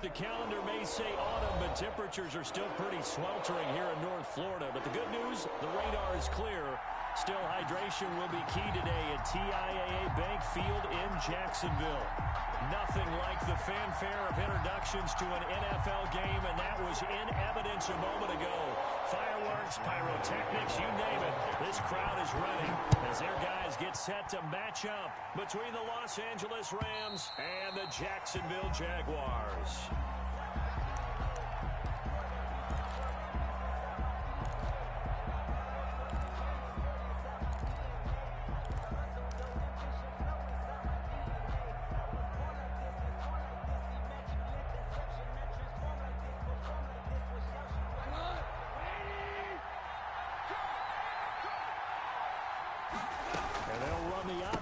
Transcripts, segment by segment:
the calendar may say autumn, but temperatures are still pretty sweltering here in North Florida. But the good news, the radar is clear. Still, hydration will be key today at TIAA Bank Field in Jacksonville. Nothing like the fanfare of introductions to an NFL game, and that was in evidence a moment ago. Fireworks, pyrotechnics, you name it. This crowd is running as their guys get set to match up between the Los Angeles Rams and the Jacksonville Jaguars.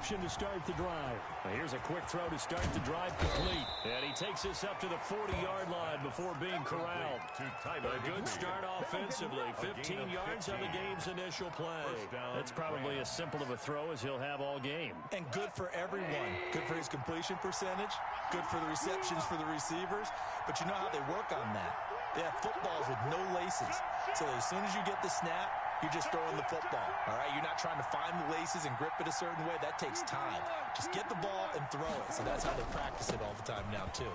To start the drive. Here's a quick throw to start the drive complete. And he takes this up to the 40-yard line before being corralled. A good start offensively. 15 yards on the game's initial play. That's probably as simple of a throw as he'll have all game. And good for everyone. Good for his completion percentage. Good for the receptions for the receivers. But you know how they work on that. They have footballs with no laces. So as soon as you get the snap, you're just throwing the football, all right? You're not trying to find the laces and grip it a certain way. That takes time. Just get the ball and throw it. So that's how they practice it all the time now, too.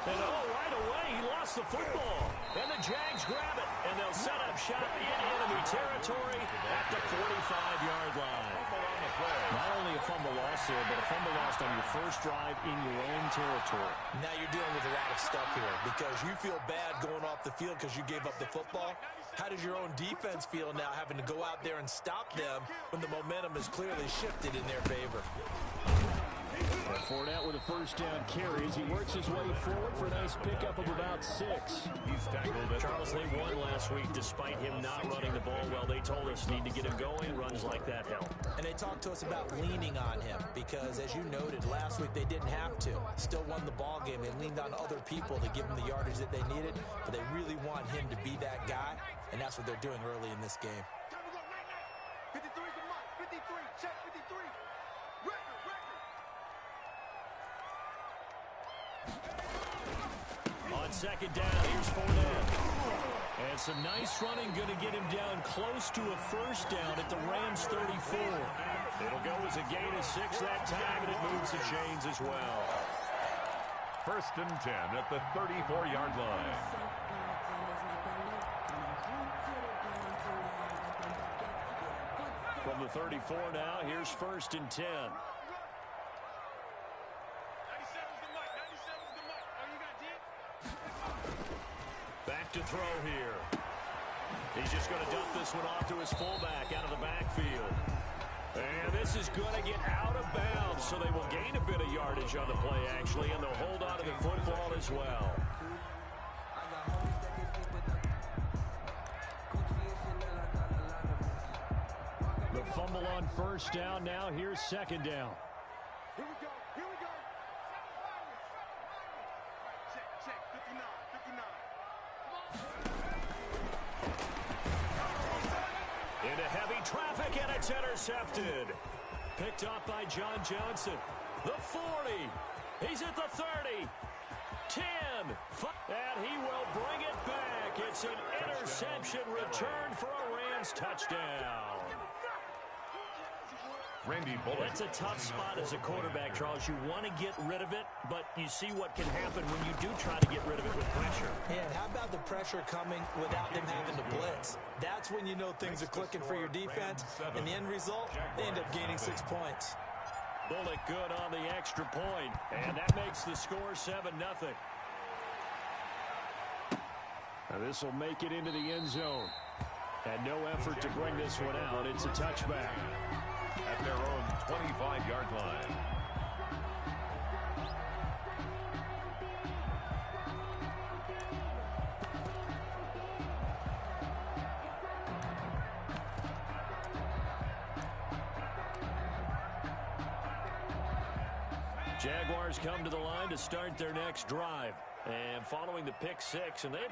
And right away, he lost the football. And the Jags grab it, and they'll set up shop in enemy territory at the 45-yard line. Not only a fumble loss there, but a fumble lost on your first drive in your own territory. Now you're dealing with a lot of stuff here because you feel bad going off the field because you gave up the football. How does your own defense feel now having to go out there and stop them when the momentum is clearly shifted in their favor? And Fournette with a first down carry as he works his way forward for a nice pickup of about 6. Charles Lee won last week despite him not running the ball well. They told us need to get him going. Runs like that help. And they talked to us about leaning on him because, as you noted, last week they didn't have to. Still won the ball game. They leaned on other people to give them the yardage that they needed, but they really want him to be that guy, and that's what they're doing early in this game. 53 to Mike. 53. Check 53. On second down, here's Fournette. And some nice running, going to get him down close to a first down at the Rams 34. It'll go as a gain of 6 that time, and it moves the chains as well. 1st and 10 at the 34-yard line. From the 34 now, here's 1st and 10. Back to throw here. He's just going to dump this one off to his fullback out of the backfield. And this is going to get out of bounds, so they will gain a bit of yardage on the play, actually, and they'll hold on to the football as well. The fumble on first down now. Here's second down. Here we go. Here we go. Check. 59. 59. Into heavy traffic, and it's intercepted. Picked off by John Johnson. The 40. He's at the 30. 10. And he will bring it back. It's an interception return for a Rams touchdown. That's a tough spot as a quarterback, Charles. You want to get rid of it, but you see what can happen when you do try to get rid of it with pressure. Yeah, and how about the pressure coming without them having to blitz? That's when you know things are clicking for your defense, and the end result, they end up gaining 6 points. Bullock good on the extra point, and that makes the score 7-0. Now this will make it into the end zone. And no effort to bring this one out. It's a touchback. At their own 25-yard line. Jaguars come to the line to start their next drive. And following the pick 6, and they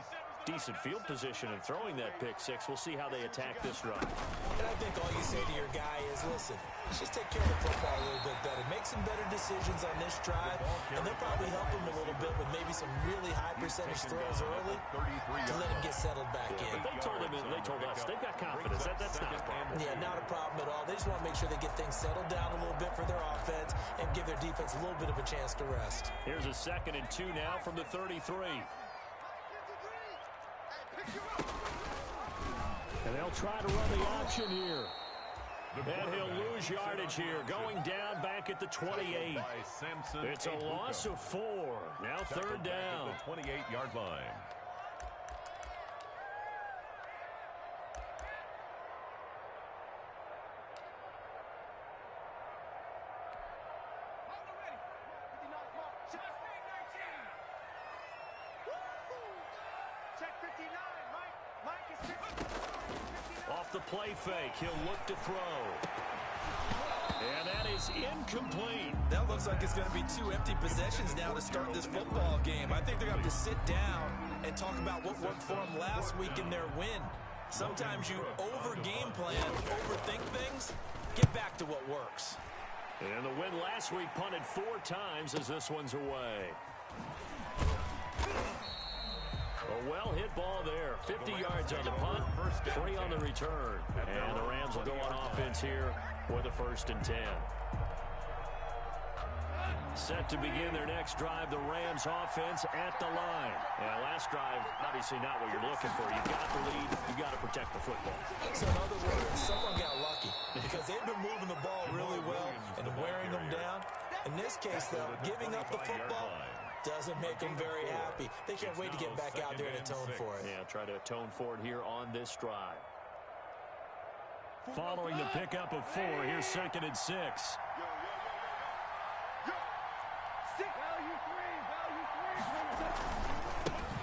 decent field position and throwing that pick six. We'll see how they attack this drive. And I think all you say to your guy is, listen, let's just take care of the football a little bit better. Make some better decisions on this drive, and they'll probably help him a little bit with maybe some really high percentage throws early to let him get settled back in. But they told us they've got confidence. That's not a problem. Yeah, not a problem at all. They just want to make sure they get things settled down a little bit for their offense and give their defense a little bit of a chance to rest. Here's a 2nd and 2 now from the 33. And they'll try to run the option here. And he'll lose yardage here, going down back at the 28. It's a loss of 4. Now 3rd down. 28-yard line. Off the play fake, he'll look to throw. And that is incomplete. That looks like it's going to be 2 empty possessions now to start this football game. I think they're going to have to sit down and talk about what worked for them last week in their win. Sometimes you over-game plan, overthink things. Get back to what works. And the win last week punted 4 times as this one's away. A well-hit ball there. 50 yards on the punt, 3 on the return. And the Rams will go on offense here with a 1st and 10. Set to begin their next drive, the Rams offense at the line. And last drive, obviously not what you're looking for. You've got the lead. You've got to protect the football. So in other words, someone got lucky because they've been moving the ball really well and wearing them down. In this case, though, giving up the football doesn't make them very happy. They can't wait to get back out there and atone for it. Yeah, try to atone for it here on this drive. Following the pickup of 4, here's 2nd and 6.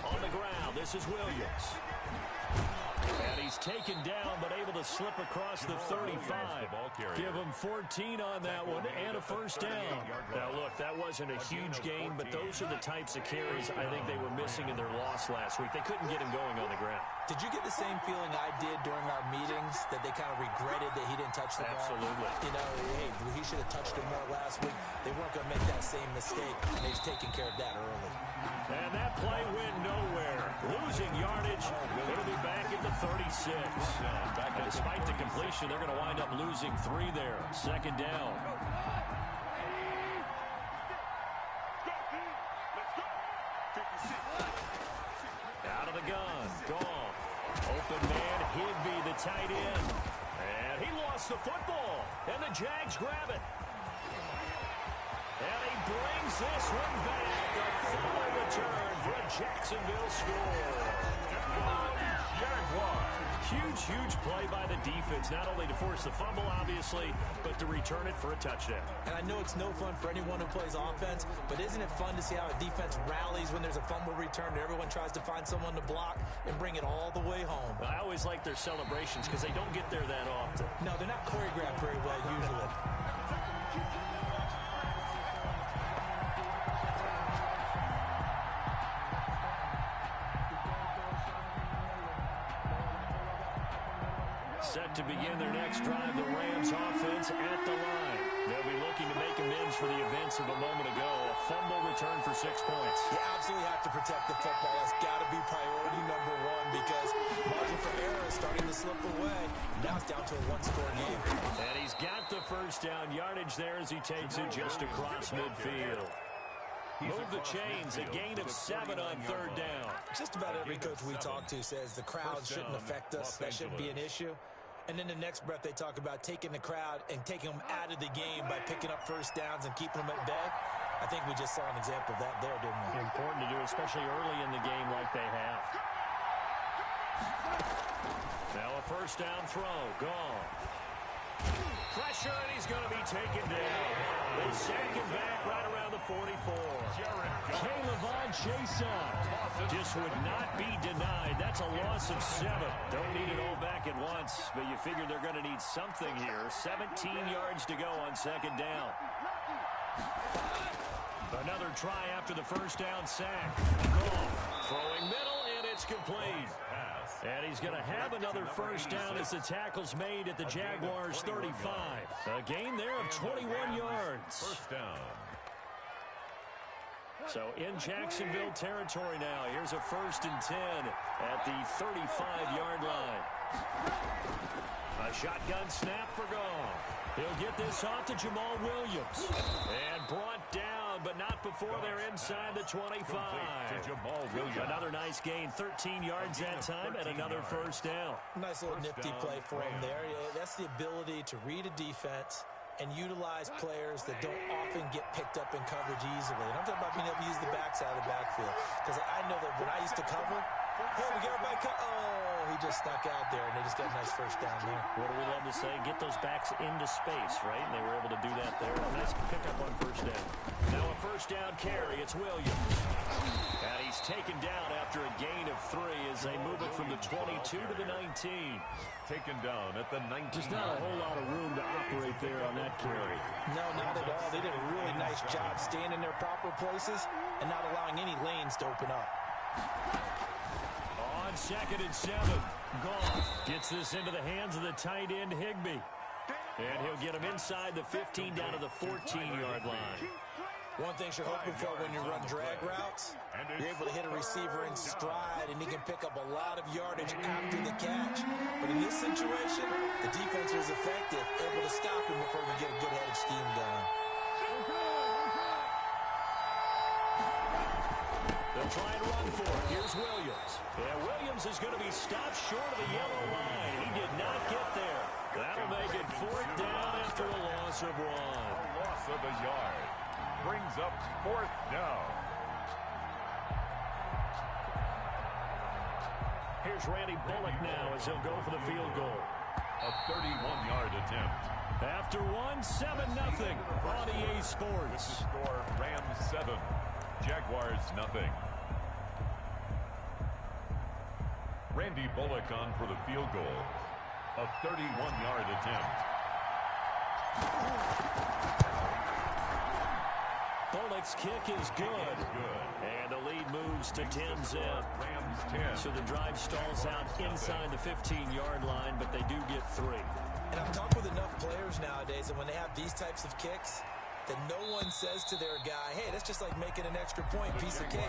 On the ground, this is Williams. And he's taken down, but able to slip across the 35. Give him 14 on that one and a 1st down. Now, look, that wasn't a huge gain, but those are the types of carries I think they were missing in their loss last week. They couldn't get him going on the ground. Did you get the same feeling I did during our meetings, that they kind of regretted that he didn't touch the ball? Absolutely. You know, hey, he should have touched it more last week. They weren't going to make that same mistake, and they've taken care of that early. And that play went nowhere. Losing yardage. It'll be back at the 36. And despite the completion, they're going to wind up losing 3 there. 2nd down. Out of the gun. Gone. Open man, Higby, the tight end. And he lost the football. And the Jags grab it. And he brings this one back. A fumble return for a Jacksonville score. Jaguars. Huge play by the defense, not only to force the fumble, obviously, but to return it for a touchdown. And I know it's no fun for anyone who plays offense, but isn't it fun to see how a defense rallies when there's a fumble return and everyone tries to find someone to block and bring it all the way home? I always like their celebrations because they don't get there that often. No, they're not choreographed very well usually. Set to begin their next drive, the Rams offense at the line. They'll be looking to make amends for the events of a moment ago. A fumble return for 6 points. You absolutely have to protect the football. That's got to be priority number 1 because margin for error is starting to slip away. Now it's down to a 1-score game. And he's got the 1st down yardage there as he takes it just across midfield. Move the chains, a gain of 7 on 3rd down. Just about every coach we talk to says the crowd shouldn't affect us. That shouldn't be an issue. And then the next breath they talk about taking the crowd and taking them out of the game by picking up 1st downs and keeping them at bay. I think we just saw an example of that there, didn't we? Important to do, especially early in the game like they have. Now a 1st down throw, gone. Pressure, and he's going to be taken down. They sack him back right around the 44. K'Lavon Chason just would not be denied. That's a loss of 7. Don't need it all back at once, but you figure they're going to need something here. 17 yards to go on 2nd down. Another try after the 1st down sack. Goff throwing middle, and it's It's complete. And he's going to have another first down as the tackle's made at the Jaguars 35. A gain there of 21 yards. First down. So in Jacksonville territory now. Here's a 1st and 10 at the 35-yard line. A shotgun snap for Goff. He'll get this off to Jamal Williams. And brought down, but not before they're inside the 25. Another nice gain, 13 yards that time, and another first down. Nice little nifty play for him there. That's the ability to read a defense and utilize players that don't often get picked up in coverage easily. And I'm talking about being able to use the backside of the backfield. Because I know that when I used to cover, hey, we got everybody oh, he just snuck out there, and they just got a nice first down there. What do we love to say? Get those backs into space, right? And they were able to do that there. A nice pickup on first down. Now a first down carry. It's Williams. And he's taken down after a gain of 3 as they move it from the 22 to the 19. Taken down at the 19. Just not a whole lot of room to operate there on that carry. No, not at all. They did a really nice job staying in their proper places and not allowing any lanes to open up. On 2nd and 7, Goff gets this into the hands of the tight end Higbee. And he'll get him inside the 15 down to the 14-yard line. One thing you're hoping for when you run drag routes, you're able to hit a receiver in stride, and he can pick up a lot of yardage after the catch. But in this situation, the defense was effective, able to stop him before we get a good-headed scheme going. They'll try and run for it. Here's Williams. And Williams is going to be stopped short of the yellow line. He did not get there. That'll make it 4th down after a loss of 1. A loss of a yard. Brings up 4th down. Here's Randy Bullock now as he'll go for the field goal. A 31-yard attempt. After 1, 7-0 on EA Sports. With the score, Rams 7, Jaguars 0. Randy Bullock on for the field goal. A 31-yard attempt. Bullock's kick is good. And the lead moves to 10-zip. Rams 10. So the drive stalls out inside the 15-yard line, but they do get 3. And I've talked with enough players nowadays, and when they have these types of kicks, that no one says to their guy, hey, that's just like making an extra point, piece of cake.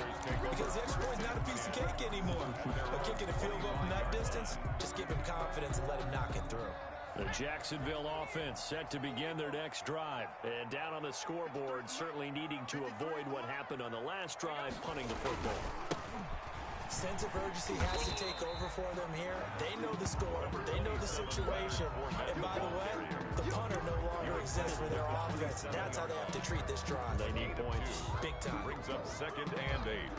Because the extra point is not a piece of cake anymore. But kicking a field goal from that distance, just give him confidence and let him knock it through. The Jacksonville offense set to begin their next drive. And down on the scoreboard, certainly needing to avoid what happened on the last drive, punting the football. Sense of urgency has to take over for them here. They know the score. They know the situation. And by the way, the punter no longer exists for their offense. That's how they have to treat this drive. They need points. Big time. Brings up 2nd and 8.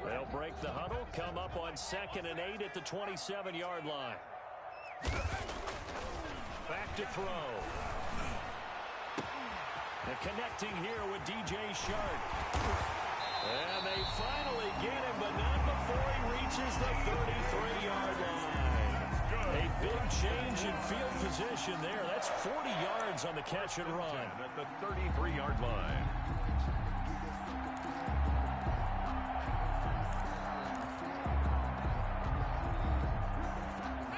They'll break the huddle, come up on 2nd and 8 at the 27-yard line. Back to throw. And connecting here with DJ Shark. And they finally get him, but not before he reaches the 33-yard line. A big change in field position there. That's 40 yards on the catch and run. At the 33-yard line.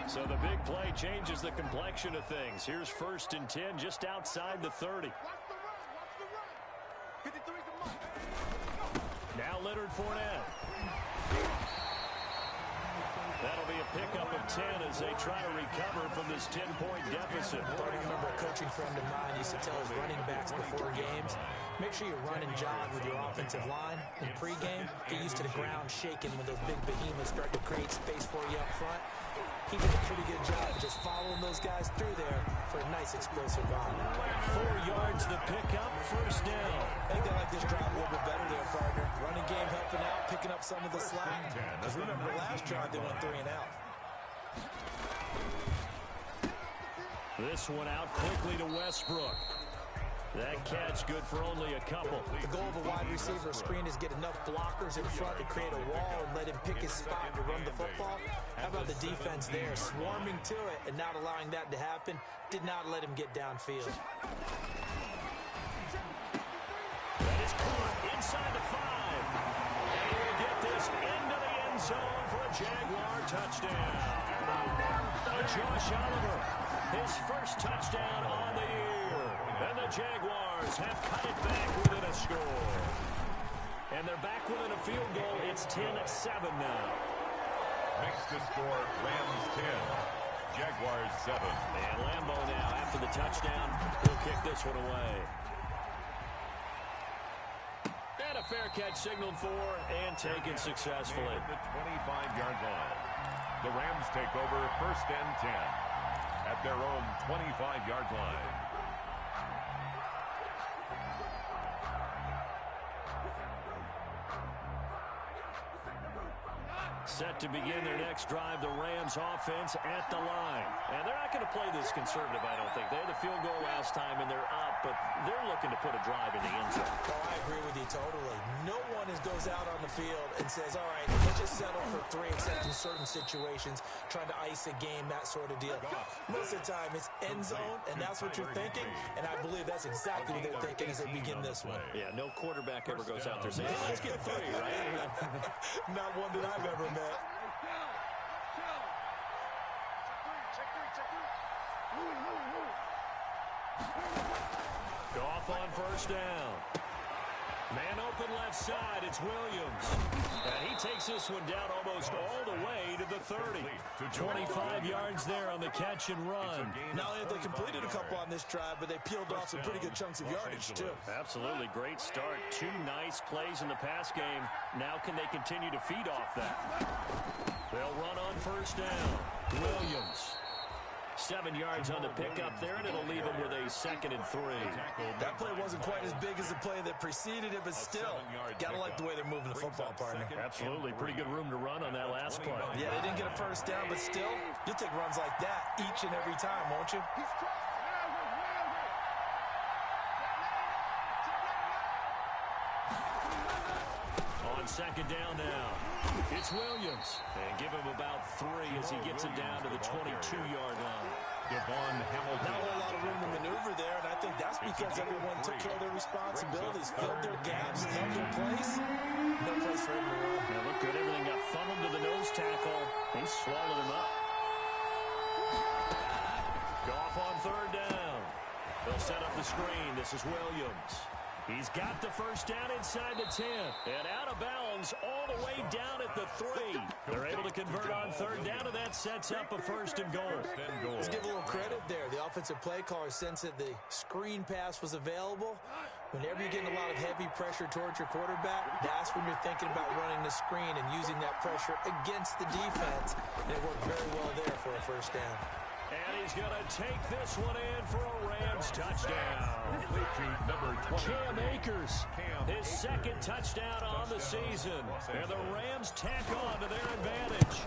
So the big play changes the complexion of things. Here's 1st and 10 just outside the 30. Now Leonard Fournette. That'll be a pickup of 10 as they try to recover from this 10-point deficit. I remember a coaching friend of mine used to tell his running backs before games, make sure you run and jog with your offensive line. In pregame, get used to the ground shaking when those big behemoths start to create space for you up front. He did a pretty good job just following those guys through there for a nice explosive run. 4 yards the pickup, 1st down. I think they like this drive a little bit better there, partner. Running game helping out, picking up some of the slack. Because remember, last drive they went 3 and out. This one out quickly to Westbrook. That catch good for only a couple. The goal of a wide receiver screen is get enough blockers in front to create a wall and let him pick his spot to run the football. How about the defense there, swarming to it and not allowing that to happen? Did not let him get downfield. That is caught inside the 5. And he will get this into the end zone for a Jaguar touchdown. Josh Oliver, his first touchdown on the year. And the Jaguars have cut it back within a score. And they're back within a field goal. It's 10-7 now. Makes the score Rams 10, Jaguars 7. And Lambeau now, after the touchdown, he'll kick this one away. And a fair catch signaled for and taken successfully. At the 25-yard line. The Rams take over first and 10 at their own 25-yard line. Set to begin their next drive, the Rams offense at the line. And they're not going to play this conservative, I don't think. They had the field goal last time, and they're up, but they're looking to put a drive in the end zone. Oh, I agree with you totally. No one goes out on the field and says, all right, let's just settle for 3, except in certain situations, trying to ice a game, that sort of deal. Most of the time, it's end zone, and that's what you're thinking, and I believe that's exactly what they're thinking as they begin this one. Yeah, no quarterback ever goes out there saying, hey, let's get 3, right? Not one that I've ever met. Goff on first down. Man open left side, it's Williams. And he takes this one down almost all the way to the 30. 25 yards there on the catch and run. Not only have they completed a couple on this drive, but they peeled off some pretty good chunks of yardage, too. Absolutely, great start. 2 nice plays in the pass game. Now can they continue to feed off that? They'll run on first down. Williams. 7 yards on the pickup there, and it'll leave him with a 2nd and 3. That play wasn't quite as big as the play that preceded it, but still, gotta like the way they're moving the football, partner. Absolutely, pretty good room to run on that last play. Yeah, they didn't get a first down, but still, you'll take runs like that each and every time, won't you? On second down now, it's Williams. And give him about 3 as he gets it down to the 22-yard line. Devon Hamilton. Not a whole lot of room to maneuver there, and I think that's because everyone took care of their responsibilities, filled their gaps, held their place. No place for him to run. Now look good. Everything got funneled to the nose tackle. He swallowed him up. Goff on third down. They'll set up the screen. This is Williams. He's got the first down inside the 10. And out of bounds all the way down at the 3. They're able to convert on third down, and that sets up a 1st and goal. Let's give a little credit there. The offensive play caller sensed that the screen pass was available. Whenever you're getting a lot of heavy pressure towards your quarterback, that's when you're thinking about running the screen and using that pressure against the defense. And it worked very well there for a first down. And he's going to take this one in for a Rams touchdown. Cam Akers, his 2nd touchdown on the season. And the Rams tack on to their advantage.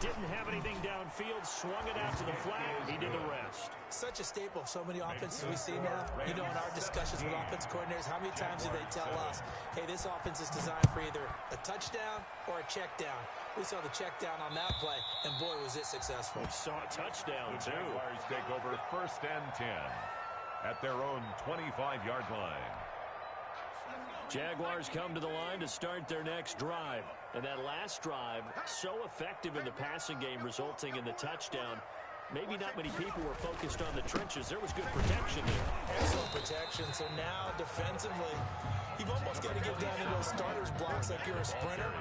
Didn't have anything downfield, swung it out to the flat. He did the rest. Such a staple of so many offenses we see now. You know, in our discussions with offense coordinators, how many times do they tell us, hey, this offense is designed for either a touchdown or a check down. We saw the check down on that play, and boy, was it successful. We saw a touchdown, The too. Jaguars take over first and 10 at their own 25-yard line. Jaguars come to the line to start their next drive. And that last drive, so effective in the passing game, resulting in the touchdown. Maybe not many people were focused on the trenches. There was good protection there. Excellent protection. So now, defensively, you've almost got to get down in those starters blocks like you're a sprinter.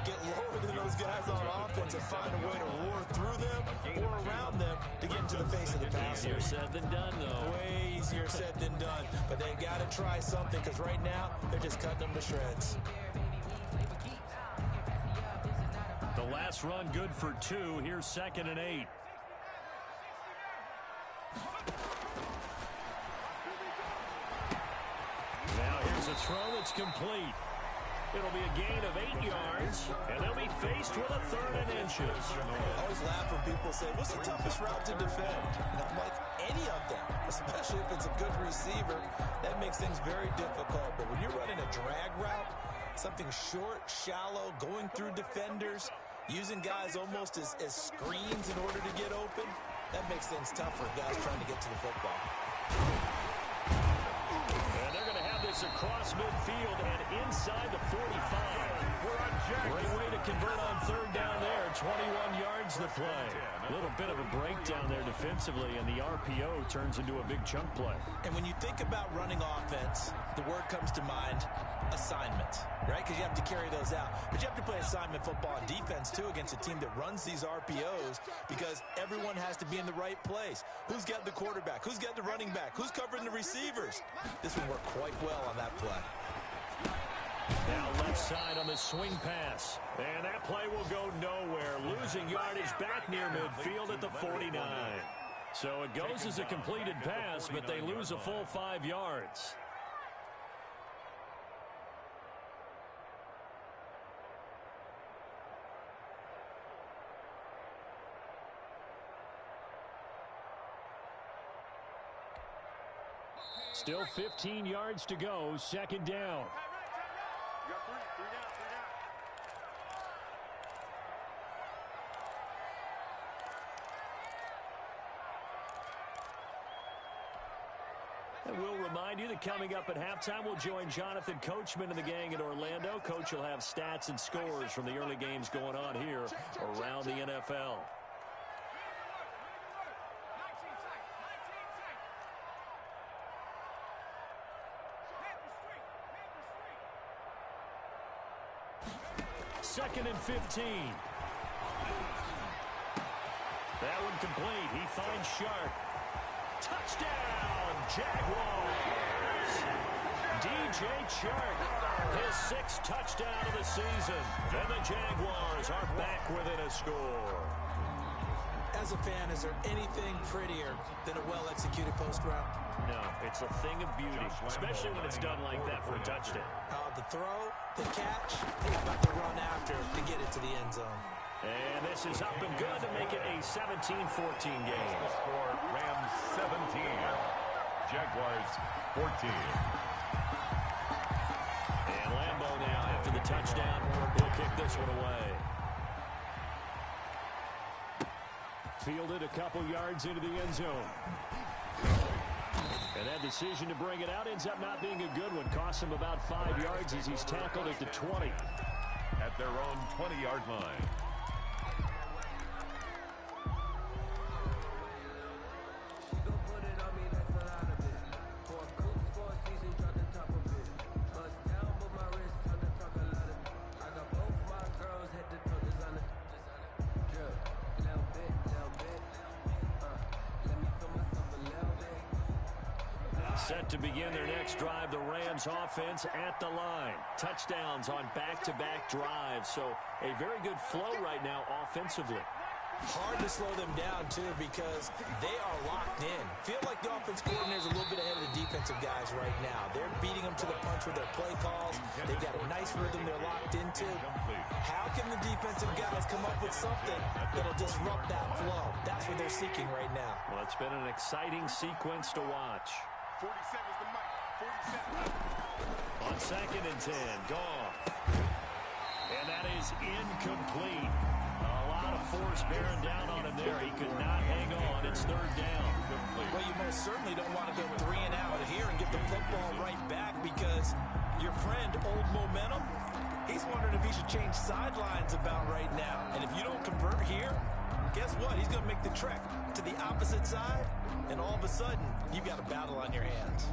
Get lower than those guys on offense and find a way to roar through them or around them to get into the face of the passer. Easier said than done, though. Way easier said than done. But they've got to try something because right now, they're just cutting them to shreds. The last run good for 2. Here's 2nd and 8. Now here's a throw that's complete. It'll be a gain of 8 yards, and they'll be faced with a 3rd and inches. I always laugh when people say, what's the toughest route to defend? And I'm like, any of them, especially if it's a good receiver. That makes things very difficult. But when you're running a drag route, something short, shallow, going through defenders, using guys almost as screens in order to get open, that makes things tough for guys trying to get to the football. And they're going to have this across midfield and inside the 45. Great way to convert on 3rd down there. 21 yards the play. A little bit of a breakdown there defensively, and the RPO turns into a big chunk play. And when you think about running offense, the word comes to mind, assignments, right? Because you have to carry those out. But you have to play assignment football on defense, too, against a team that runs these RPOs because everyone has to be in the right place. Who's got the quarterback? Who's got the running back? Who's covering the receivers? This one worked quite well on that play. Now left side on the swing pass. And that play will go nowhere. Losing yardage back near midfield at the 49. So it goes as a completed pass, but they lose a full 5 yards. Still 15 yards to go, 2nd down. You got 3 down. And we'll remind you that coming up at halftime, we'll join Jonathan Coachman and the gang in Orlando. Coach will have stats and scores from the early games going on here around the NFL. Second and 15. That one complete. He finds Sharp. Touchdown, Jaguars! DJ Chark, his 6th touchdown of the season. And the Jaguars are back within a score. As a fan, is there anything prettier than a well-executed post route? No, it's a thing of beauty, especially when it's done like that for a touchdown. The throw, the catch, and about to run after to get it to the end zone. And this is up and good to make it a 17-14 game. The score, Rams 17, Jaguars 14. And Lambeau now, after the touchdown, he'll kick this one away. Fielded a couple yards into the end zone. And that decision to bring it out ends up not being a good one. Costs him about 5 yards as he's tackled at the 20. At their own 20-yard line. Set to begin their next drive, the Rams offense at the line. Touchdowns on back-to-back drives, so a very good flow right now offensively. Hard to slow them down, too, because they are locked in. Feel like the offense coordinator is a little bit ahead of the defensive guys right now. They're beating them to the punch with their play calls. They've got a nice rhythm they're locked into. How can the defensive guys come up with something that'll disrupt that flow? That's what they're seeking right now. Well, it's been an exciting sequence to watch. 47 is the mic. 47. On 2nd and 10, Goff. And that is incomplete. A lot of force bearing down on him there. He could not hang on. It's 3rd down. Well, you most certainly don't want to go 3 and out here and get the football right back because your friend, Old Momentum, he's wondering if he should change sidelines about right now. And if you don't convert here, guess what? He's going to make the trek to the opposite side, and all of a sudden, you've got a battle on your hands.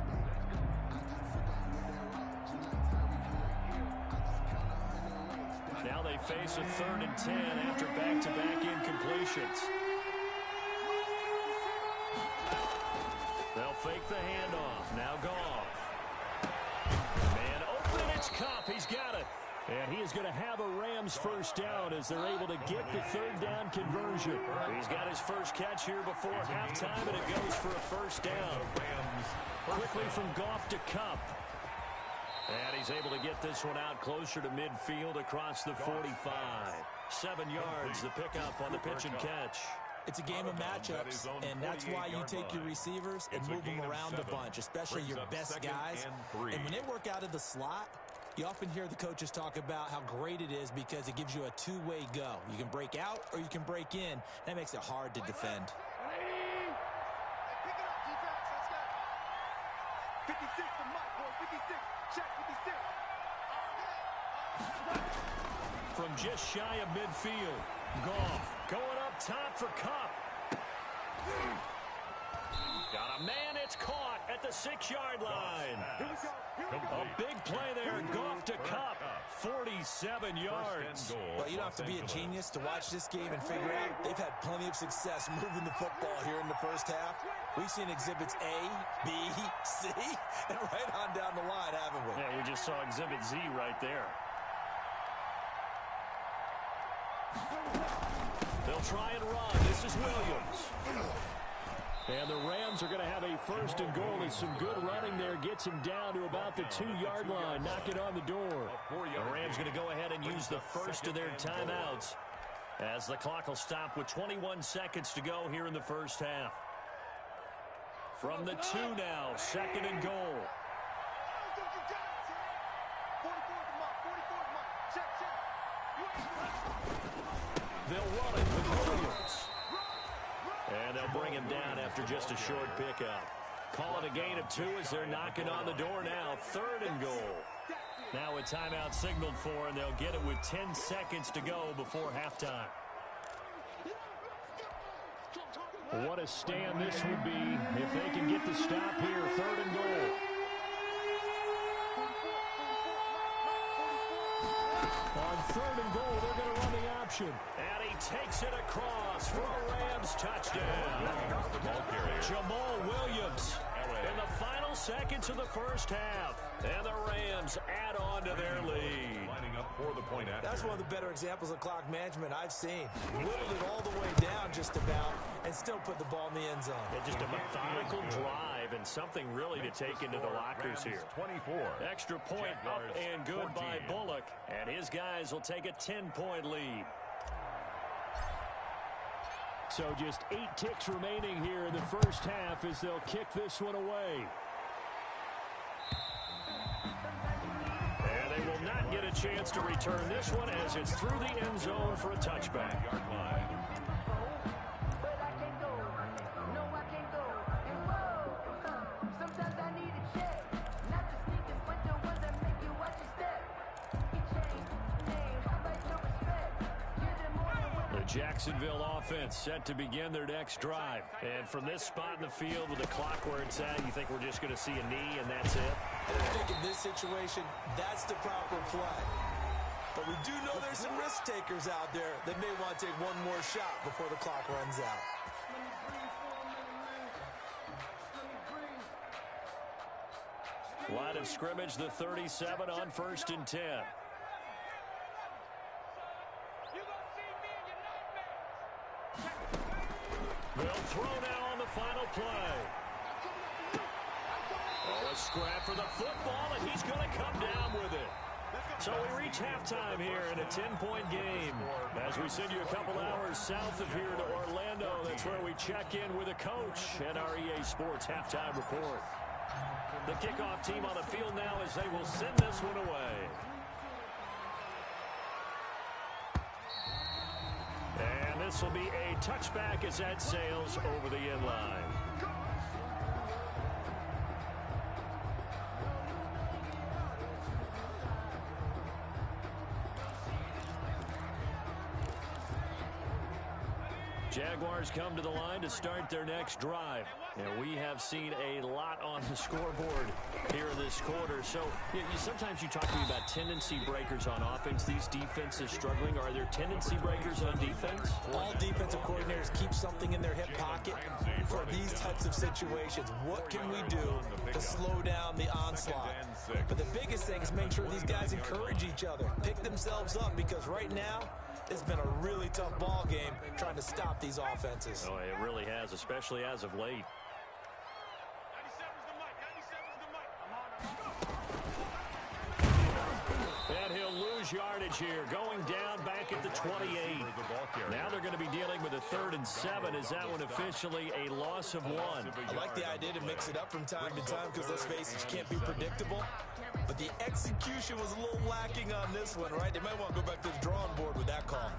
Now they face a 3rd and 10 after back-to-back incompletions. They'll fake the handoff. Now Goff. Man open, it's Cup. He's got it. And he is going to have a Rams first down as they're able to get the 3rd down conversion. He's got his first catch here before halftime, and it goes for a first down. Quickly from Goff to Cup. And he's able to get this one out closer to midfield across the 45. 7 yards, the pickup on the pitch and catch. It's a game of matchups, and that's why you take your receivers and move them around a bunch, especially your best guys. And when they work out of the slot, you often hear the coaches talk about how great it is because it gives you a two-way go. You can break out or you can break in. That makes it hard to defend. Pick it up, defense. Let's go. 56 to Mike, boy. 56. Check 56. From just shy of midfield, Goff going up top for Cup. Got a man, it's caught at the 6-yard line. Here we go. Here we go. A big play there, Goff to Cup, 47 yards. Well, you don't have to be a genius to watch this game and figure out they've had plenty of success moving the football here in the first half. We've seen exhibits A, B, C, and right on down the line, haven't we? Yeah, we just saw exhibit Z right there. They'll try and run. This is Williams. And the Rams are going to have a first and goal as some good running there gets him down to about the 2-yard line, knocking on the door. The Rams going to go ahead and use the first of their timeouts as the clock will stop with 21 seconds to go here in the first half. From the 2 now, second and goal. 44 to Mike. 44 to Mike. Check, check. They'll run it with Williams. And they'll bring him down after just a short pickup. Call it a gain of 2 as they're knocking on the door now. Third and goal. Now a timeout signaled for, and they'll get it with 10 seconds to go before halftime. What a stand this would be if they can get the stop here. Third and goal. On third and goal, they're going to run the option. And he takes it across for a Rams touchdown. Jamal Williams in the final seconds of the first half. And the Rams add on to their lead. Lining up for the point after. That's one of the better examples of clock management I've seen. Whittled it all the way down just about and still put the ball in the end zone. Yeah, just a methodical drive and something really to take into the lockers here. 24. Extra point up and good by Bullock. And his guys will take a 10-point lead. So just 8 ticks remaining here in the first half as they'll kick this one away. And they will not get a chance to return this one as it's through the end zone for a touchback. Yard line. Jacksonville offense set to begin their next drive. And from this spot in the field with the clock where it's at, you think we're just going to see a knee and that's it? I think in this situation, that's the proper play. But we do know there's some risk takers out there that may want to take one more shot before the clock runs out. Line of scrimmage, the 37 on 1st and 10. They'll throw now on the final play. Oh, a scrap for the football, and he's going to come down with it. So we reach halftime here in a 10-point game. As we send you a couple hours south of here to Orlando, that's where we check in with a coach at our EA Sports Halftime Report. The kickoff team on the field now as they will send this one away. And this will be a touchback as that sails over the end line. Jaguars come to the line to start their next drive. And we have seen a lot on the scoreboard here in this quarter. So sometimes you talk to me about tendency breakers on offense. These defenses struggling. Are there tendency breakers on defense? All defensive coordinators keep something in their hip pocket for these types of situations. What can we do to slow down the onslaught? But the biggest thing is make sure these guys encourage each other, pick themselves up, because right now, it's been a really tough ball game trying to stop these offenses. Oh, it really has, especially as of late. 97's the mic. 97's the mic. yardage here. Going down back at the 28. Now they're going to be dealing with a 3rd and 7. Is that one officially a loss of 1? I like the idea to mix it up from time to time because, let's face it, you can't be predictable. But the execution was a little lacking on this one, right? They might want to go back to the drawing board with that call.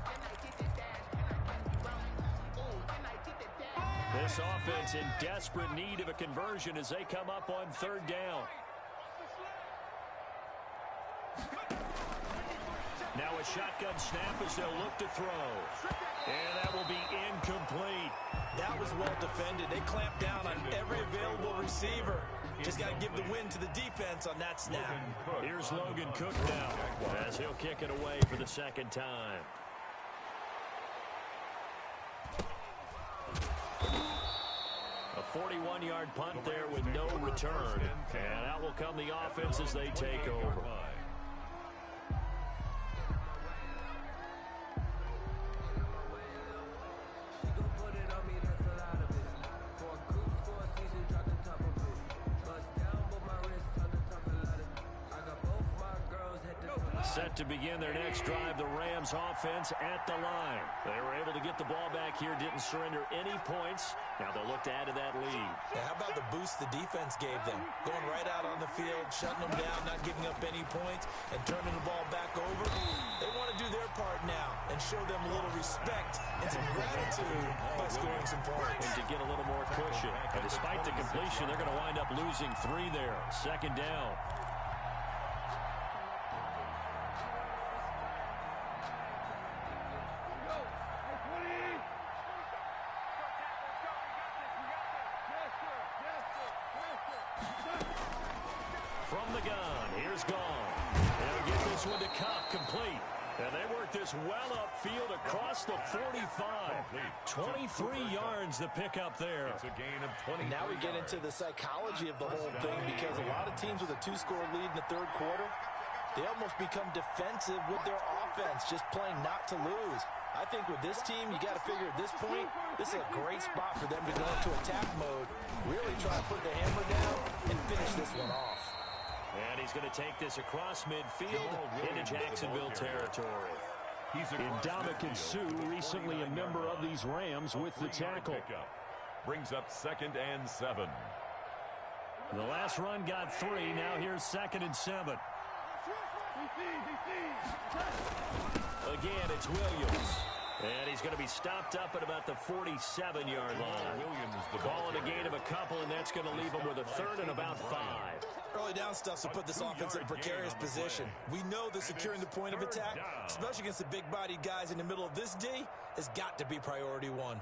This offense in desperate need of a conversion as they come up on 3rd down. Now a shotgun snap as they'll look to throw. And that will be incomplete. That was well defended. They clamped down on every available receiver. Just got to give the win to the defense on that snap. Here's Logan Cook now as he'll kick it away for the 2nd time. A 41-yard punt there with no return. And out will come the offense as they take over. Set to begin their next drive, the Rams offense at the line. They were able to get the ball back here, didn't surrender any points. Now they'll look to add to that lead. Yeah, how about the boost the defense gave them? Going right out on the field, shutting them down, not giving up any points, and turning the ball back over. They want to do their part now and show them a little respect and some gratitude by scoring some points. And to get a little more cushion. And despite the completion, they're going to wind up losing 3 there. 2nd down. From the gun, here's Gone. They'll get this one to Cup, complete. And they work this well upfield across the 45. 23 yards the pickup there. It's a gain of 20. Now we get into the psychology of the whole thing because a lot of teams with a 2-score lead in the 3rd quarter, they almost become defensive with their offense, just playing not to lose. I think with this team, you got to figure at this point, this is a great spot for them to go into attack mode, really try to put the hammer down and finish this one off. And he's going to take this across midfield into Jacksonville territory. Ndamukong Suh, recently a member of these Rams, with the tackle. Brings up 2nd and 7. The last run got 3. Now here's 2nd and 7. Again, it's Williams. And he's going to be stopped up at about the 47-yard line. Calling a gain of a couple, and that's going to leave him with a 3rd and about 5. Early down stuff to put this offense in a precarious position. We know that securing the point of attack, especially against the big-bodied guys in the middle of this D, has got to be priority 1.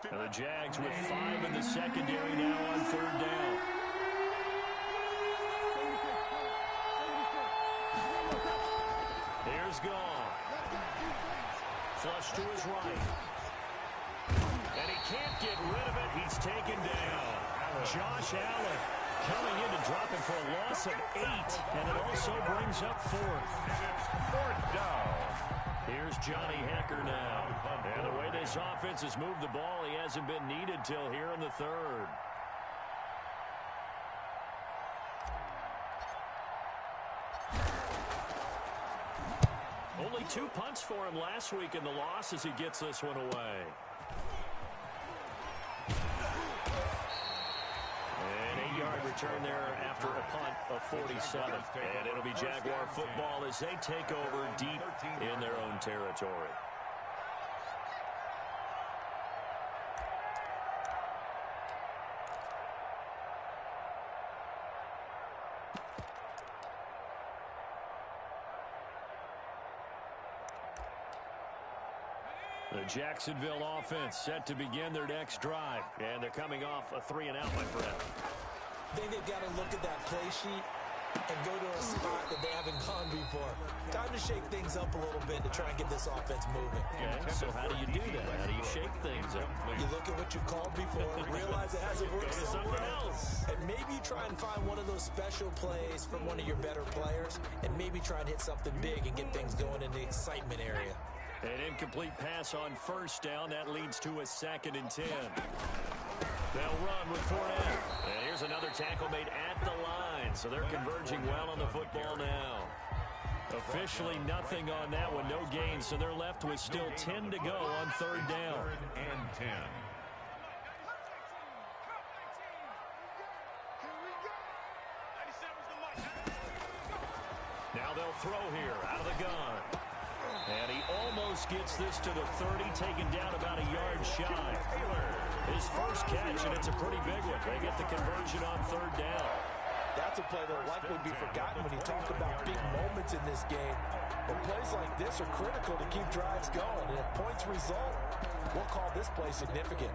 And the Jags with 5 in the secondary now on 3rd down. Here's Gone. Flush to his right. And he can't get rid of it. He's taken down. Josh Allen coming in to drop him for a loss of 8. And it also brings up 4th. 4th down. Here's Johnny Hecker now. And the way this offense has moved the ball, he hasn't been needed till here in the 3rd. Only 2 punts for him last week in the loss as he gets this one away. An 8-yard return there after a punt of 47. And it'll be Jaguar football as they take over deep in their own territory. The Jacksonville offense set to begin their next drive. And they're coming off a 3-and-out, my friend. I think they've got to look at that play sheet and go to a spot that they haven't gone before. Time to shake things up a little bit to try and get this offense moving. Okay, so how do you do that? How do you shake things up? You look at what you called before, realize it hasn't worked somewhere else. And maybe you try and find one of those special plays from one of your better players, and maybe try and hit something big and get things going in the excitement area. An incomplete pass on 1st down. That leads to a 2nd and 10. They'll run with Fournette. And here's There's another tackle made at the line, so they're converging well on the football now. Officially nothing on that one, no gain, so they're left with still 10 to go on 3rd down. 3rd and 10. Now they'll throw here out of the gun. And he almost gets this to the 30, taken down about a yard shy. His first catch, and it's a pretty big one. They get the conversion on 3rd down. That's a play that will likely be forgotten when you talk about big moments in this game. But plays like this are critical to keep drives going. And if points result, we'll call this play significant.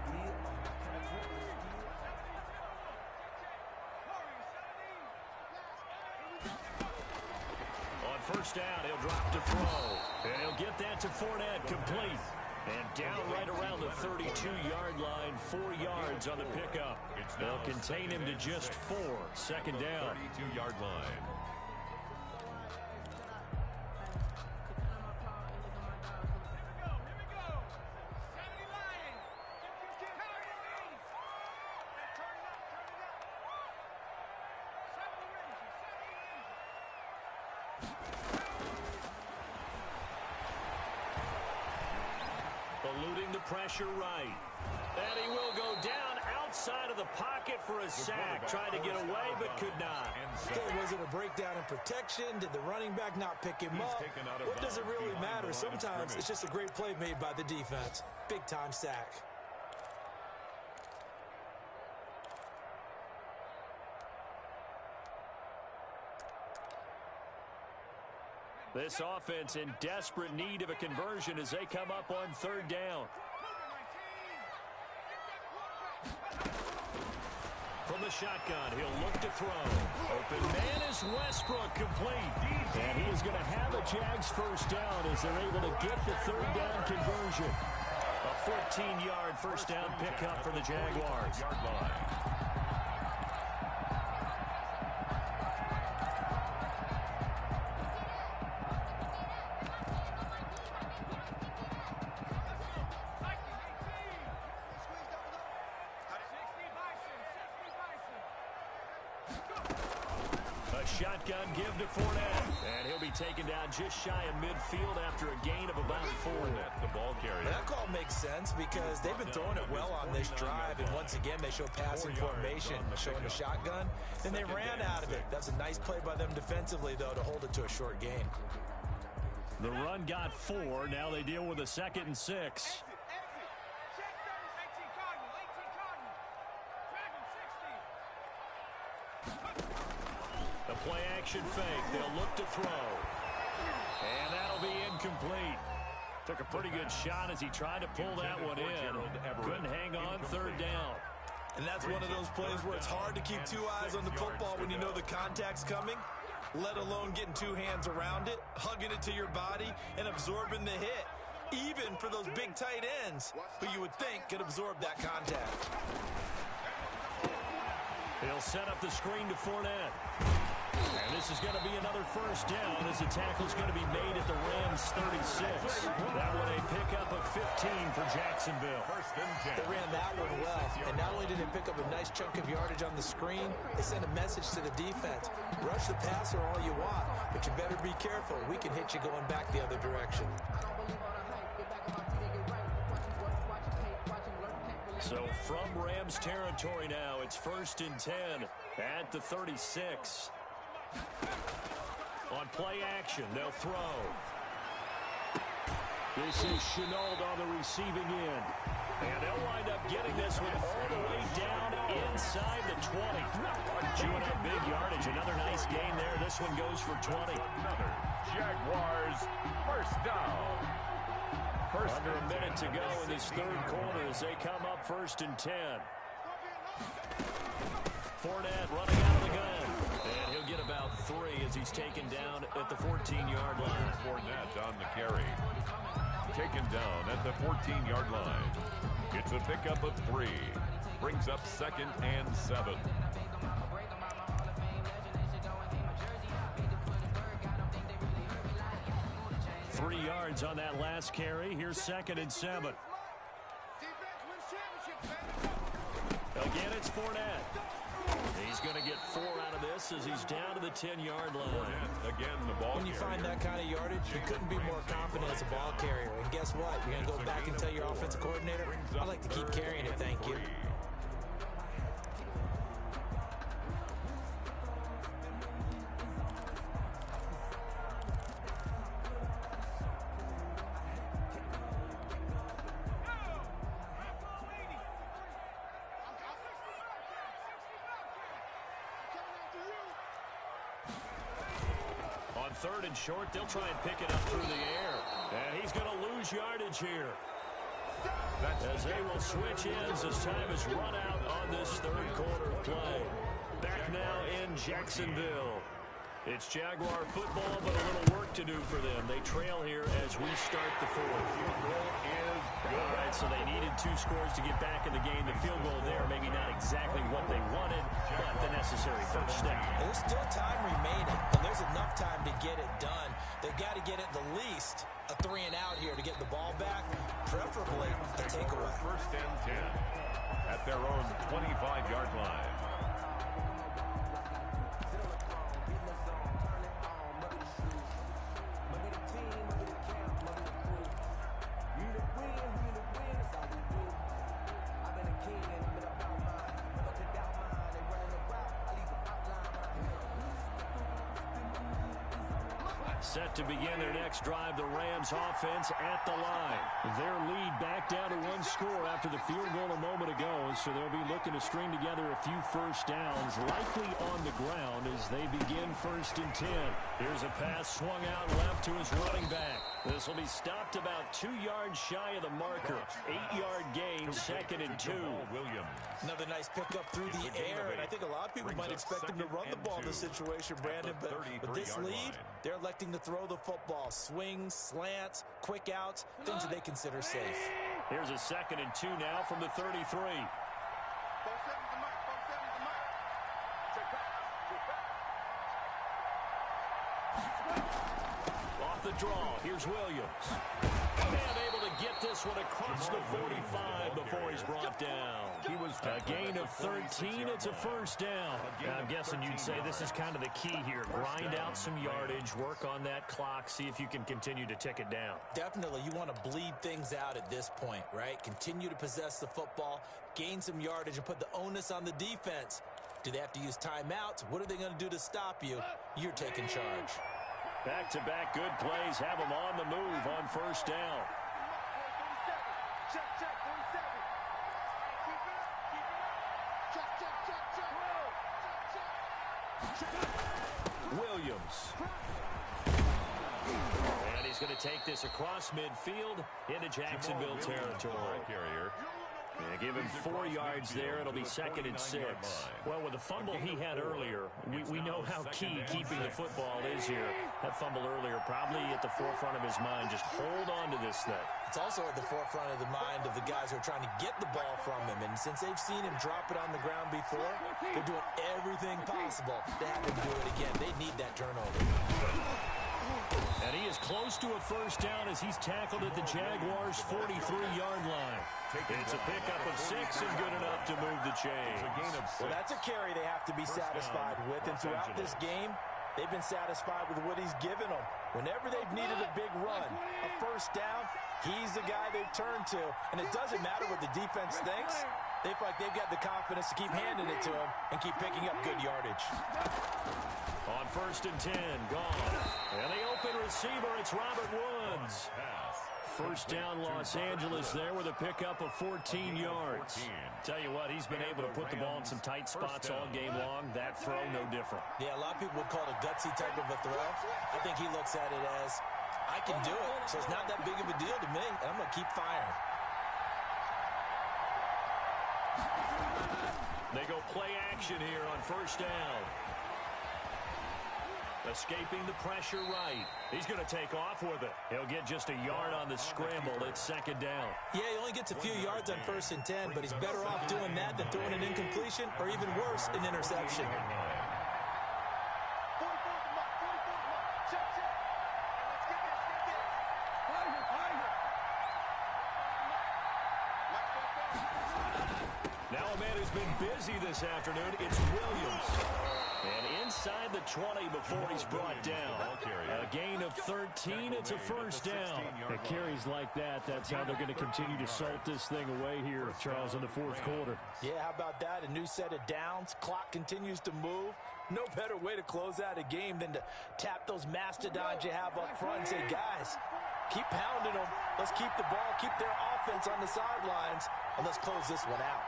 On 1st down, he'll drop to throw. And he'll get that to Fournette, complete. And down right around the 32-yard line, 4 yards on the pickup. They'll contain him to just 4. 2nd down. 32-yard line. Eluding the pressure right. And he will go down outside of the pocket for a sack. Tried to get away, but could not. Okay, was it a breakdown in protection? Did the running back not pick him up? What does it really matter? Sometimes it's just a great play made by the defense. Big-time sack. This offense in desperate need of a conversion as they come up on 3rd down. From the shotgun, he'll look to throw. Open man is Westbrook, complete. And he is going to have a Jags first down as they're able to get the 3rd down conversion. A 14-yard first down pickup for the Jaguars. Shotgun give to Fournette, and he'll be taken down just shy of midfield after a gain of about 4. The ball carrier. That call makes sense because they've been throwing it well on this drive, and once again they show passing formation, showing a shotgun, and they ran out of it. That's a nice play by them defensively, though, to hold it to a short gain. The run got 4. Now they deal with a 2nd and 6. Play action fake. They'll look to throw. And that'll be incomplete. Took a pretty good shot as he tried to pull that one in. Couldn't hang on 3rd down. And that's one of those plays where it's hard to keep 2 eyes on the football when you know the contact's coming, let alone getting 2 hands around it, hugging it to your body, and absorbing the hit. Even for those big tight ends who you would think could absorb that contact. He'll set up the screen to Fournette. And this is going to be another first down as the tackle's going to be made at the Rams 36. That one a pickup of 15 for Jacksonville. They ran that one well, and not only did they pick up a nice chunk of yardage on the screen, they sent a message to the defense. Rush the passer all you want, but you better be careful. We can hit you going back the other direction. So from Rams territory now, it's 1st and 10 at the 36. On play action, they'll throw. This is Chenault on the receiving end. And they'll wind up getting this one all the way down inside the 20. Chewing up big yardage. Another nice gain there. This one goes for 20. Another Jaguars first down. Under a minute to go in this 3rd quarter as they come up 1st and 10. Fournette running out of the gun. And he'll get about 3 as he's taken down at the 14-yard line. Fournette on the carry. Taken down at the 14-yard line. It's a pickup of 3. Brings up 2nd and 7. On that last carry. Here's 2nd and 7. Again, it's Fournette. He's going to get 4 out of this as he's down to the 10-yard line. Again, the ball When you find that kind of yardage, you couldn't be more confident as a ball carrier. And guess what? You're going to go back and tell your offensive coordinator, I like to keep carrying it, thank you. On 3rd and short, they'll try and pick it up through the air. And he's going to lose yardage here. As they will switch ends as time is run out on this 3rd quarter play. Back now in Jacksonville. It's Jaguar football, but a little work to do for them. They trail here as we start the 4th. All right, so they needed 2 scores to get back in the game. The field goal there, maybe not exactly what they wanted, but the necessary first step. There's still time remaining, and there's enough time to get it done. They've got to get at the least a 3 and out here to get the ball back, preferably a takeaway. 1st and 10 at their own 25-yard line. Set to begin their next drive, the Rams offense at the line. Their lead back down to 1 score after the field goal a moment ago, so they'll be looking to string together a few first downs, likely on the ground as they begin 1st and 10. Here's a pass swung out left to his running back. This will be stopped about 2 yards shy of the marker. 8-yard gain, 2nd and 2. Williams. Another nice pickup through the air, and I think a lot of people might expect him to run the ball in this situation, Brandon, but with this lead, they're electing to throw the football. Swings, slants, quick outs, things that they consider safe. Here's a 2nd and 2 now from the 33. Off the draw, here's Williams. And able to get this one across the 45 before he's brought down. A gain of 13, it's a first down. I'm guessing you'd say this is kind of the key here. Grind out some yardage, work on that clock, see if you can continue to tick it down. Definitely, you want to bleed things out at this point, right? Continue to possess the football, gain some yardage, and put the onus on the defense. Do they have to use timeouts? What are they going to do to stop you? You're taking charge. Back-to-back good plays have them on the move on first down. Williams. And he's going to take this across midfield into Jacksonville territory. Yeah, give him 4 yards there. It'll be 2nd and 6. Well, with the fumble he had earlier, we know how key keeping the football is here. That fumble earlier probably at the forefront of his mind. Just hold on to this thing. It's also at the forefront of the mind of the guys who are trying to get the ball from him. And since they've seen him drop it on the ground before, they're doing everything possible to have him do it again. They need that turnover. And he is close to a first down as he's tackled at the Jaguars' 43-yard line. It's a pickup of 6 and good enough to move the chains. Well, that's a carry they have to be satisfied with. And throughout this game, they've been satisfied with what he's given them. Whenever they've needed a big run, a first down, he's the guy they've turned to. And it doesn't matter what the defense thinks. They feel like they've got the confidence to keep handing it to him and keep picking up good yardage. On 1st and 10, gone. And the open receiver, it's Robert Woods. First down, Los Angeles there with a pickup of 14 yards. Tell you what, he's been able to put the ball in some tight spots all game long. That throw, no different. Yeah, a lot of people would call it a gutsy type of a throw. I think he looks at it as, I can do it, so it's not that big of a deal to me, and I'm going to keep firing. They go play action here on first down. Escaping the pressure right. He's going to take off with it. He'll get just a yard on the scramble. It's 2nd down. Yeah, he only gets a few yards on 1st and 10, but he's better off doing that than throwing an incompletion or even worse, an interception. Now a man who's been busy this afternoon, it's Williams. And inside the 20 before he's brought down. A gain of 13, it's a first down. At carries like that, that's how they're going to continue to salt this thing away here, Charles, in the fourth quarter. Yeah, how about that? A new set of downs. Clock continues to move. No better way to close out a game than to tap those mastodons you have up front and say, guys, keep pounding them. Let's keep the ball, keep their offense on the sidelines, and let's close this one out.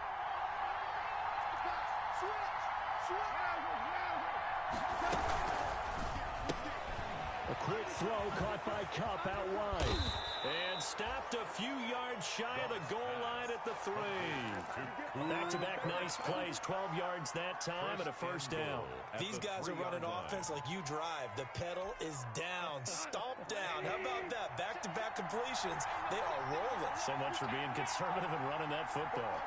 A quick throw caught by Cup out wide. And stopped a few yards shy of the goal line at the 3. Back-to-back nice plays, 12 yards that time and a first down. These guys are running offense like you drive. The pedal is down, stomp down. How about that? Back-to-back completions. They are rolling. So much for being conservative and running that football.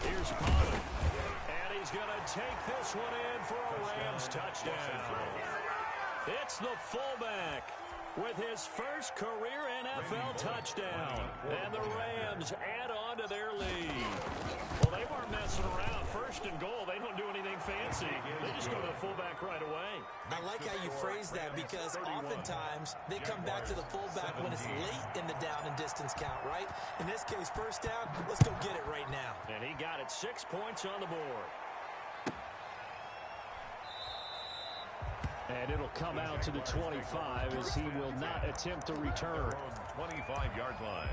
Here's Pollard. And he's going to take this one in for a Rams touchdown. It's the fullback with his first career NFL touchdown. And the Rams add on to their lead. Well, they weren't messing around. First and goal, they don't do anything fancy. They just go to the fullback right away. I like how you phrase that because oftentimes they come back to the fullback when it's late in the down and distance count, right? In this case, first down, let's go get it right now. And he got it, 6 points on the board. And it'll come out to the 25 as he will not attempt to return. 25-yard line.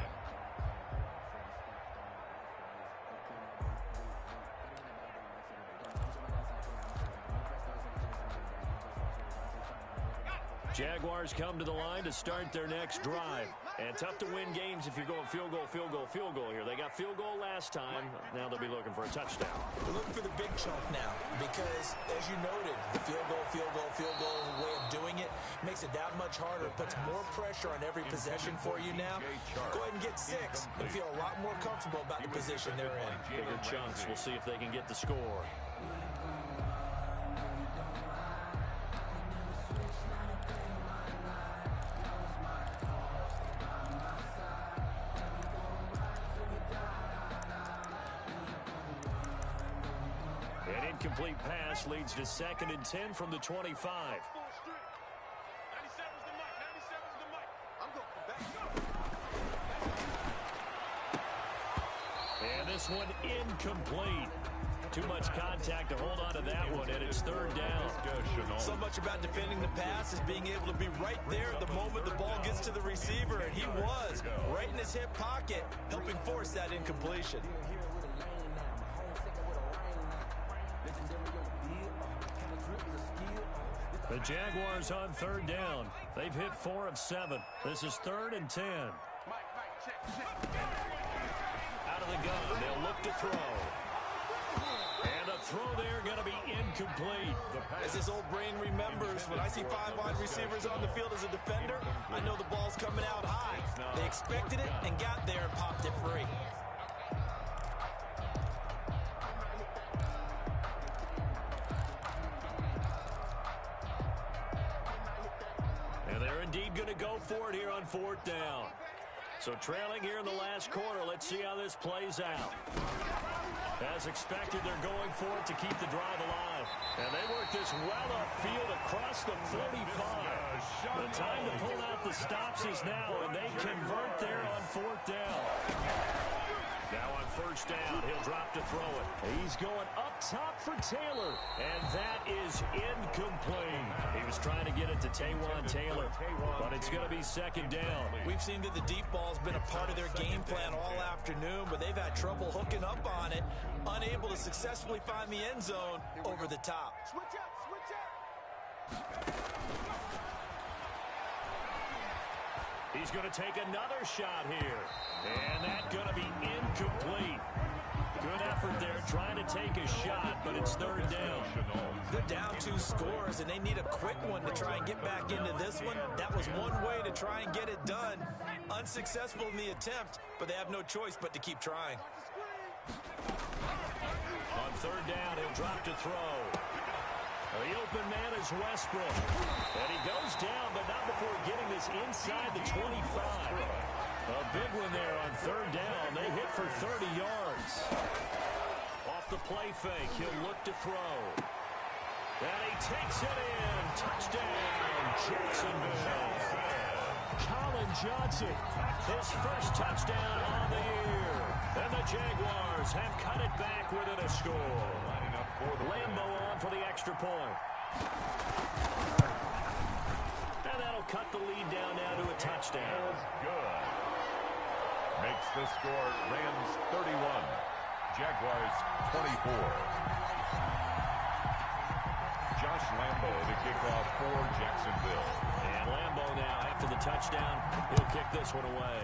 Jaguars come to the line to start their next drive. And tough to win games if you're going field goal, field goal, field goal here. They got field goal last time. Now they'll be looking for a touchdown. We're looking for the big chunk now because, as you noted, the field goal way of doing it makes it that much harder. It puts more pressure on every possession for you now. Go ahead and get 6 and feel a lot more comfortable about the position they're in. Bigger chunks. We'll see if they can get the score. An incomplete pass leads to 2nd and 10 from the 25. And this one incomplete. Too much contact to hold on to that one, and it's 3rd down. So much about defending the pass is being able to be right there at the moment the ball gets to the receiver, and he was right in his hip pocket, helping force that incompletion. The Jaguars on 3rd down. They've hit 4 of 7. This is 3rd and 10. Out of the gun, they'll look to throw. And a throw there going to be incomplete. As his old brain remembers, when I see 5 wide receivers on the field as a defender, I know the ball's coming out high. They expected it and got there and popped it free. And they're indeed going to go for it here on 4th down. So trailing here in the last quarter, let's see how this plays out. As expected, they're going for it to keep the drive alive. And they work this well upfield across the 45. The time to pull out the stops is now, and they convert there on 4th down. Now on 1st down, he'll drop to throw it. He's going up top for Taylor, and that is incomplete. He was trying to get it to Taywan Taylor, but it's going to be 2nd down. We've seen that the deep ball's been a part of their game plan all afternoon, but they've had trouble hooking up on it, unable to successfully find the end zone over the top. Switch up, switch up. He's going to take another shot here. And that's going to be incomplete. Good effort there trying to take a shot, but it's 3rd down. They're down 2 scores, and they need a quick one to try and get back into this one. That was one way to try and get it done. Unsuccessful in the attempt, but they have no choice but to keep trying. On 3rd down, he'll drop to throw. The open man is Westbrook. And he goes down, but not before getting this inside the 25. A big one there on third down. They hit for 30 yards. Off the play fake, he'll look to throw. And he takes it in. Touchdown, Jacksonville. Colin Johnson, his first touchdown on the year. And the Jaguars have cut it back within a score. Lambo on for the extra point. And that'll cut the lead down now to a touchdown. Good. Makes the score Rams 31, Jaguars 24. Josh Lambo to kick off for Jacksonville. And Lambo now, after the touchdown, he'll kick this one away.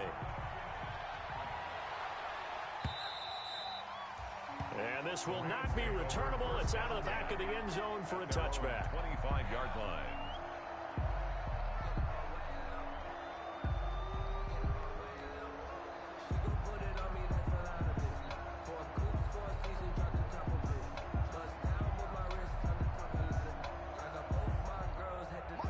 And this will not be returnable. It's out of the back of the end zone for a touchback. 25-yard line.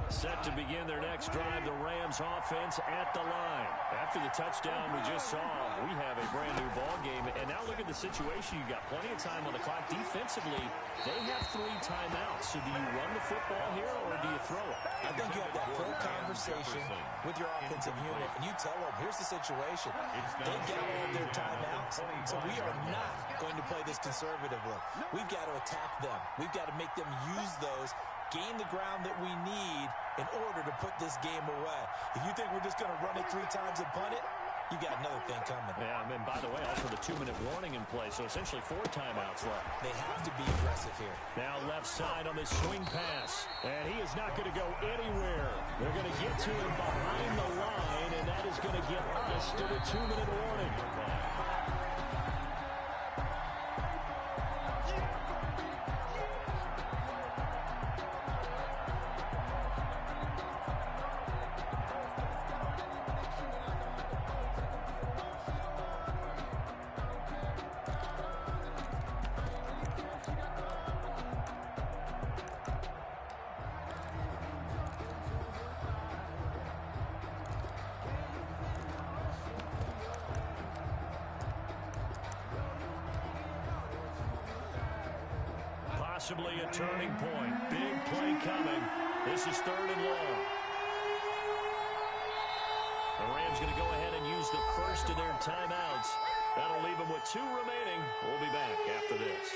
Set to begin their next drive, the Rams offense at the line. After the touchdown we just saw, we have a brand new ball game. And now look at the situation. You've got plenty of time on the clock. Defensively, they have 3 timeouts. So do you run the football here or do you throw it? I think you have that full conversation with your offensive unit, and you tell them, here's the situation. They've got all of their timeouts, so we are not going to play this conservatively. We've got to attack them. We've got to make them use those, gain the ground that we need in order to put this game away. If you think we're just going to run it 3 times and punt it, you got another thing coming. Yeah, and by the way, also the 2-minute warning in play, so essentially 4 timeouts left. They have to be aggressive here. Now left side on this swing pass, and he is not going to go anywhere. They're going to get to him behind the line, and that is going to get us to the 2-minute warning. Possibly a turning point. Big play coming. This is 3rd and long. The Rams going to go ahead and use the first of their timeouts. That'll leave them with 2 remaining. We'll be back after this.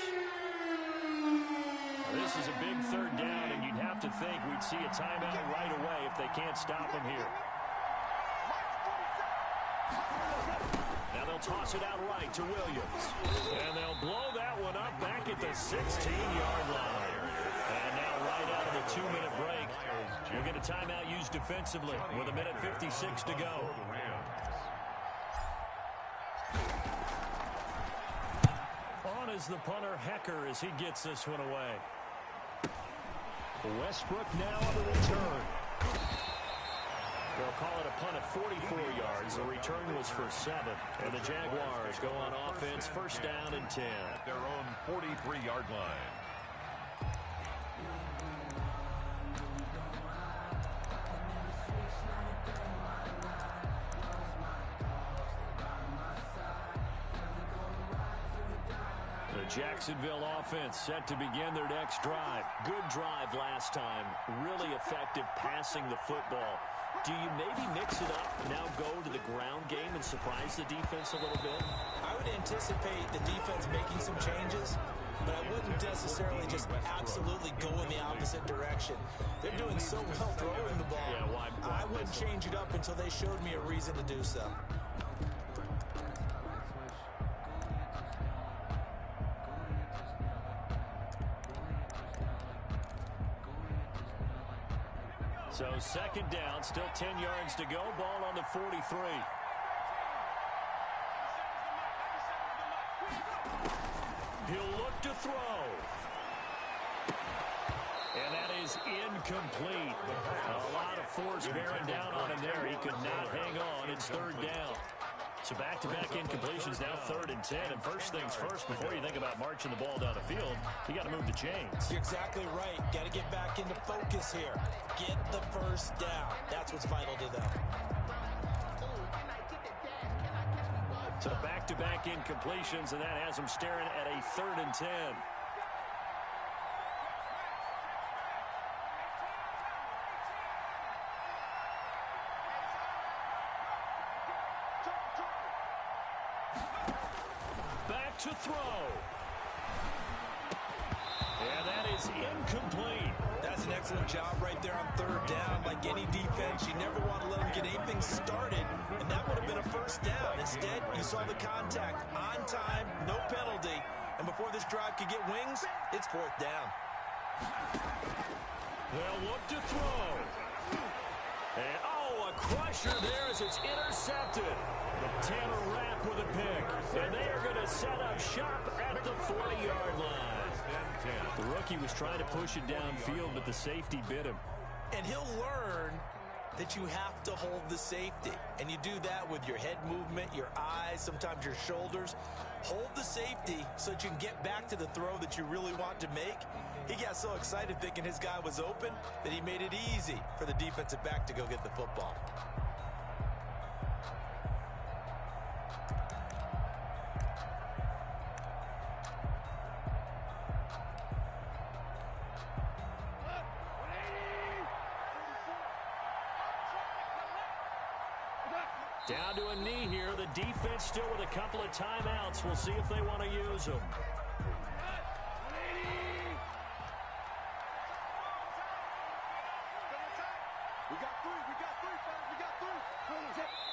This is a big 3rd down, and you'd have to think we'd see a timeout right away if they can't stop them here. Now they'll toss it out right to Williams. And they'll blow that one up back at the 16-yard line. And now right out of the 2-minute break, we'll get a timeout used defensively with 1:56 to go. On is the punter, Hecker, as he gets this one away. Westbrook now on the return. They'll call it a punt at 44 yards. The return was for 7. And the Jaguars go on offense, first down and 10. At their own 43-yard line. The Jacksonville offense set to begin their next drive. Good drive last time. Really effective passing the football. Do you maybe mix it up, now go to the ground game and surprise the defense a little bit? I would anticipate the defense making some changes, but I wouldn't necessarily just absolutely go in the opposite direction. They're doing so well throwing the ball. Yeah, why I wouldn't change it up until they showed me a reason to do so. So 2nd down, still 10 yards to go. Ball on the 43. He'll look to throw. And that is incomplete. A lot of force bearing down on him there. He could not hang on. It's 3rd down. So back-to-back incompletions, now 3rd and 10. And first things first, before you think about marching the ball down the field, you got to move the chains. You're exactly right. Got to get back into focus here. Get the first down. That's what's vital to them. So back-to-back incompletions, and that has them staring at a 3rd and 10. Back to throw. And that is incomplete. That's an excellent job right there on 3rd down. Like any defense, you never want to let them get anything started, and that would have been a first down. Instead, you saw the contact on time, no penalty, and before this drive could get wings, it's 4th down. They'll look to throw. And, a crusher there as it's intercepted. Tanner Rapp with a pick. And they are going to set up shop at the 40-yard line. The rookie was trying to push it downfield, but the safety bit him. And he'll learn that you have to hold the safety. And you do that with your head movement, your eyes, sometimes your shoulders. Hold the safety so that you can get back to the throw that you really want to make. He got so excited thinking his guy was open that he made it easy for the defensive back to go get the football. Down to a knee here. The defense still with a couple of timeouts. We'll see if they want to use them.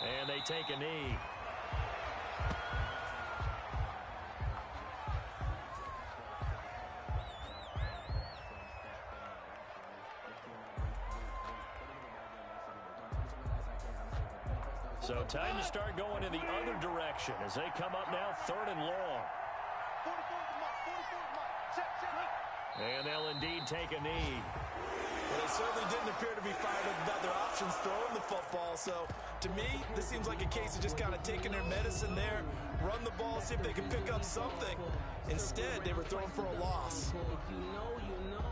And they take a knee. So time to start going in the other direction as they come up now 3rd and long. And they'll indeed take a knee. Well, they certainly didn't appear to be fired up about their options throwing the football. So, to me, this seems like a case of just kind of taking their medicine there, run the ball, see if they can pick up something. Instead, they were throwing for a loss. If you know, you know.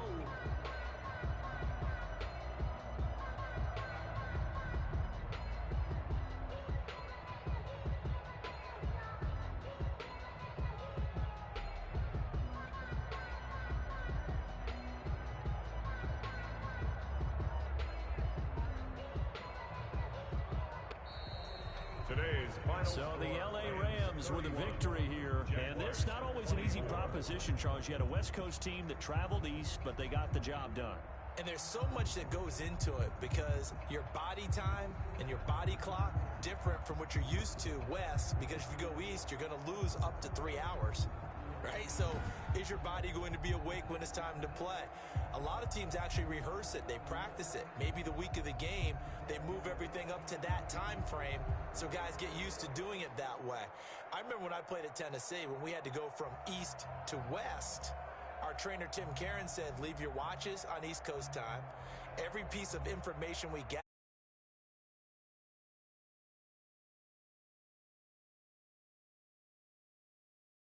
So the L.A. Rams with a victory here, and this not always an easy proposition, Charles. You had a West Coast team that traveled east, but they got the job done. And there's so much that goes into it because your body time and your body clock different from what you're used to west, because if you go east, you're going to lose up to 3 hours, right? So is your body going to be awake when it's time to play? A lot of teams actually rehearse it. They practice it. Maybe the week of the game, they move everything up to that time frame so guys get used to doing it that way. I remember when I played at Tennessee, when we had to go from east to west, our trainer Tim Karen said, leave your watches on East Coast time. Every piece of information we get